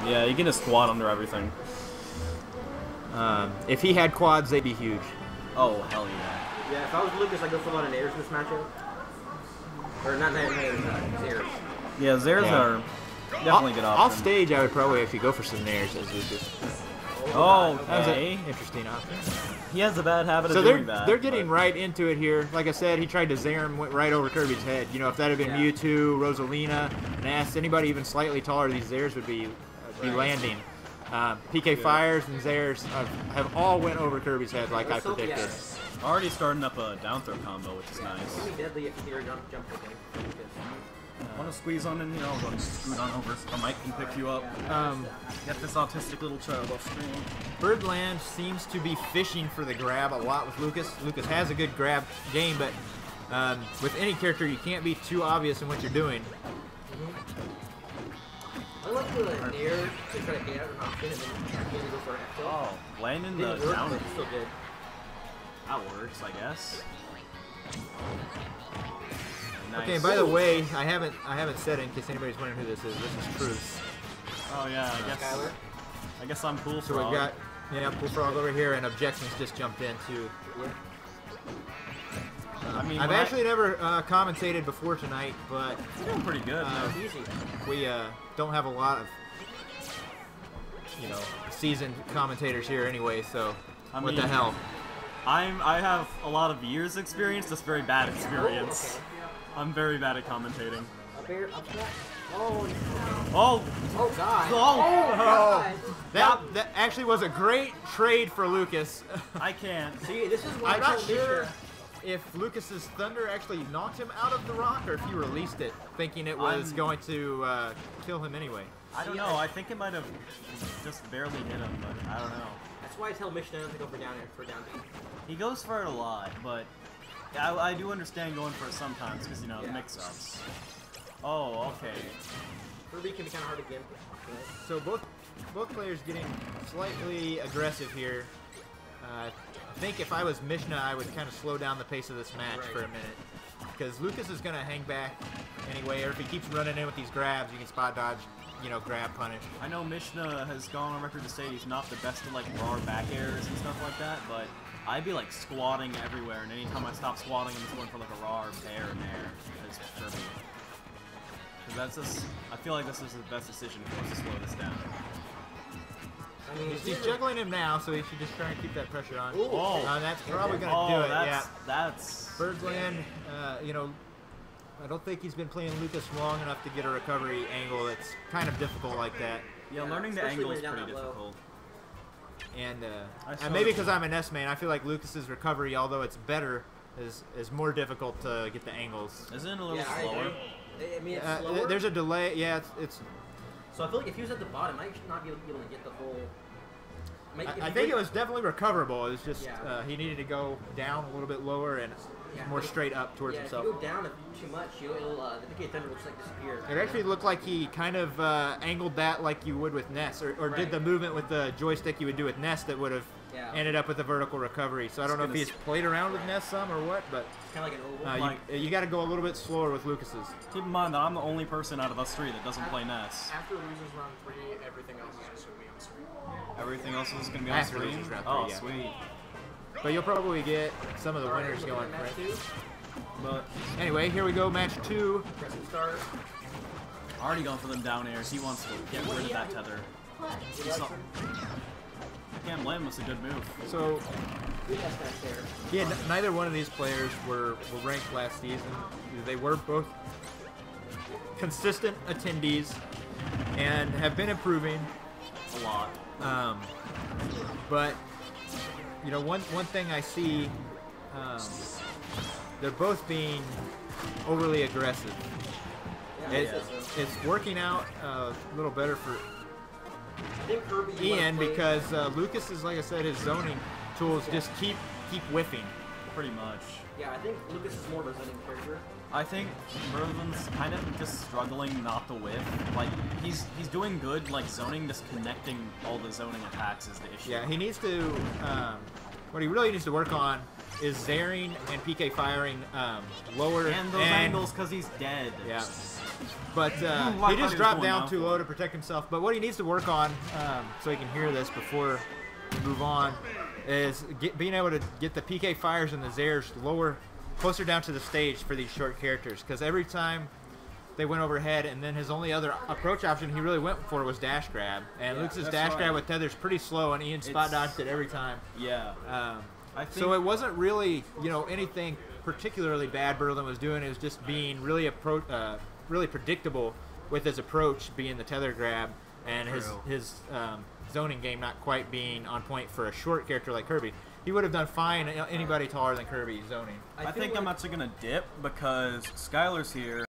Yeah, you can just squat under everything. If he had quads, they'd be huge. Oh, hell yeah. Yeah, if I was Lucas, I'd go for a lot of nairs in this matchup. Or not nairs, airs. Yeah, Zairs are definitely good option. Off stage, I would probably actually go for some nairs as Lucas. Oh, That was okay. an interesting option. He has a bad habit So of doing that. they're getting right into it here. Like I said, he tried to Zair him, went right over Kirby's head. You know, if that had been Mewtwo, Rosalina, Ness, anybody even slightly taller, these Zairs would be landing. PK Fires and Zairs have all went over Kirby's head like I predicted. Already starting up a down throw combo, which is nice. It's deadly if you jump Want to squeeze on in, you know, go and scoot on over so Mike can pick you up. Get this autistic little child off screen. Birdland seems to be fishing for the grab a lot with Lucas. Lucas has a good grab game, but with any character, you can't be too obvious in what you're doing. I like the nair to try to get out an option and then maybe go for an F tilt. Oh, landing the Didn't work, down. but it's still good. That works, I guess. Nice. Okay, by the way, I haven't said it in case anybody's wondering who this is. This is Truth. Oh yeah, I guess I'm cool for So we've got Bullfrog over here, and Objections just jumped in too. I mean, I've actually never commentated before tonight, but you're doing pretty good. Easy. we don't have a lot of seasoned commentators here anyway. So what the hell? I have a lot of years experience, just very bad experience. Okay. I'm very bad at commentating. Up air, up that. Oh. Oh! Oh God. Oh! That actually was a great trade for Lucas. I can't. See, this is why I'm not sure if Lucas's thunder actually knocked him out of the rock or if he released it, thinking it was going to kill him anyway. I don't know. I think it might have just barely hit him, but I don't know. That's why I tell Mishna to go for down B. He goes for it a lot, but I do understand going for it sometimes because, you know, the mix-ups. Oh, okay. Kirby can be kind of hard to gimp. So both players getting slightly aggressive here. I think if I was Mishna, I would kind of slow down the pace of this match for a minute. Because Lucas is going to hang back anyway, or if he keeps running in with these grabs, you can spot dodge, grab punish. I know Mishna has gone on record to say he's not the best at, like, raw back airs and stuff like that, but I'd be, like, squatting everywhere, and anytime I stop squatting, I'm just going for, like, a raw air and air. It's Kirby. Because that's just, I feel like this is the best decision for us to slow this down. I mean, He's juggling him now, so he should just try and keep that pressure on. Oh, that's probably going to do it. That's Birdland, I don't think he's been playing Lucas long enough to get a recovery angle that's kind of difficult like that. Yeah, learning the angle is pretty difficult. And maybe because I'm an S-man, I feel like Lucas's recovery, although it's better, is more difficult to get the angles. Isn't it a little slower? I mean, it's slower. There's a delay. Yeah, it's. So I feel like if he was at the bottom, I should not be able to get the full. I think it was definitely recoverable. It was just he needed to go down a little bit lower and more straight up towards himself. If you go down too much, the PK Thunder will just like disappear. It actually looked like he kind of angled that like you would with Ness, or did the movement with the joystick you would do with Ness that would have ended up with a vertical recovery. So I don't know if he's played around with Ness some or what, but it's kind of like an oval. You got to go a little bit slower with Lucas's. Keep in mind that I'm the only person out of us three that doesn't play Ness. After losers round 3, everything else is just going to be on screen. Everything else is going to be on After screen? losers round 3, Oh, sweet. But you'll probably get some of the winners going, right? But anyway, here we go, match 2. Pressing start. Already going for them down airs. He wants to get rid of that tether. I can't blame him. It's a good move. So, yeah, neither one of these players were ranked last season. They were both consistent attendees and have been improving a lot. But one thing I see, they're both being overly aggressive. It's working out a little better for Ian because Lucas is, like I said, his zoning tools just keep whiffing. Pretty much. Yeah, I think Lucas is more of a zoning character. I think Birdland's kind of just struggling not to whiff. Like, he's doing good, like, zoning, just connecting all the zoning attacks is the issue. Yeah, he needs to, what he really needs to work on is Zairing and PK firing lower. And those angles, because he's dead. Yeah. But I he thought he just was dropped going down down too for low it. to protect himself. But what he needs to work on, so he can hear this before we move on, is being able to get the PK fires and the Zairs lower, closer down to the stage for these short characters. Because every time they went overhead, and then his only other approach option he really went for was dash grab. And Yeah, Lucas's that's dash right. grab with tether's pretty slow, and Ian spot dodged it every time. Yeah. I think So it wasn't really, anything particularly bad Birdland was doing. It was just being really really predictable with his approach, being the tether grab, and True. his zoning game not quite being on point for a short character like Kirby. He would have done fine anybody taller than Kirby zoning. I think I'm actually gonna dip because Skylar's here.